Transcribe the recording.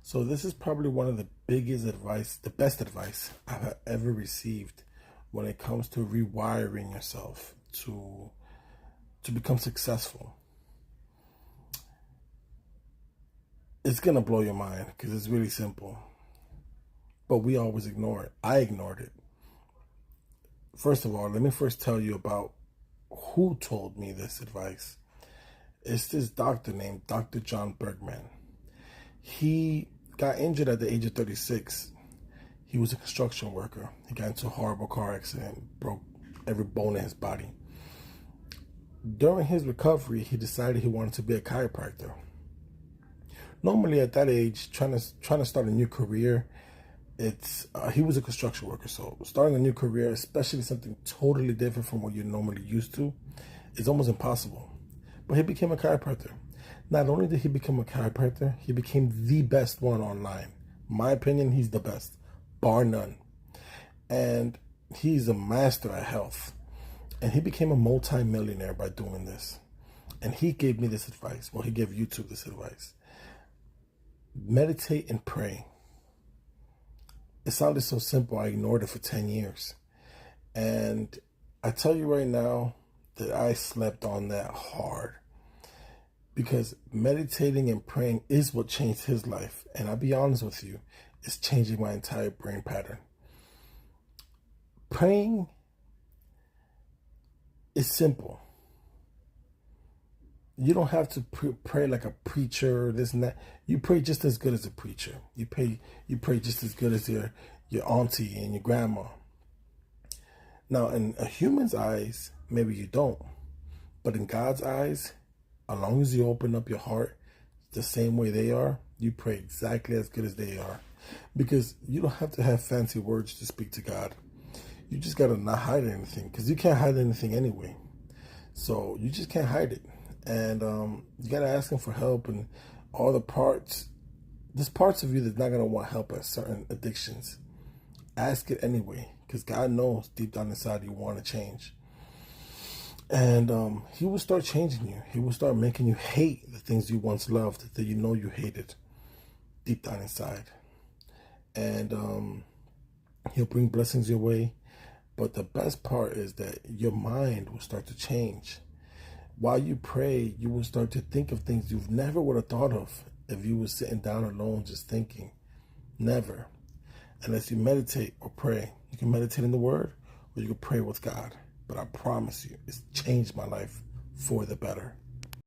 So this is probably one of the biggest advice, the best advice I've ever received when it comes to rewiring yourself to become successful. It's gonna blow your mind because it's really simple, but we always ignore it. I ignored it. First of all, let me first tell you about who told me this advice. It's this doctor named Dr. John Bergman. He got injured at the age of 36. He was a construction worker. He got into a horrible car accident, broke every bone in his body. During his recovery, he decided he wanted to be a chiropractor. Normally, at that age, trying to start a new career, it's he was a construction worker, so starting a new career, especially something totally different from what you're normally used to, is almost impossible. But he became a chiropractor. Not only did he become a chiropractor, he became the best one online. In my opinion, he's the best, bar none. And he's a master at health. And he became a multi-millionaire by doing this. And he gave me this advice. Well, he gave YouTube this advice. Meditate and pray. It sounded so simple, I ignored it for 10 years. And I tell you right now that I slept on that hard. Because meditating and praying is what changed his life. And I'll be honest with you, it's changing my entire brain pattern. Praying is simple. You don't have to pray like a preacher, this and that. You pray just as good as a preacher. You pray just as good as your auntie and your grandma. Now, in a human's eyes, maybe you don't. But in God's eyes, as long as you open up your heart the same way they are, you pray exactly as good as they are. Because you don't have to have fancy words to speak to God. You just got to not hide anything, because you can't hide anything anyway. So you just can't hide it. And you got to ask him for help, and all the parts. There's parts of you that's not going to want help at certain addictions. Ask it anyway, because God knows deep down inside you want to change. And he will start changing you. He will start making you hate the things you once loved that you know you hated deep down inside. And he'll bring blessings your way. But the best part is that your mind will start to change. While you pray, you will start to think of things you never would have thought of if you were sitting down alone just thinking. Never. Unless you meditate or pray. You can meditate in the Word, or you can pray with God. But I promise you, it's changed my life for the better.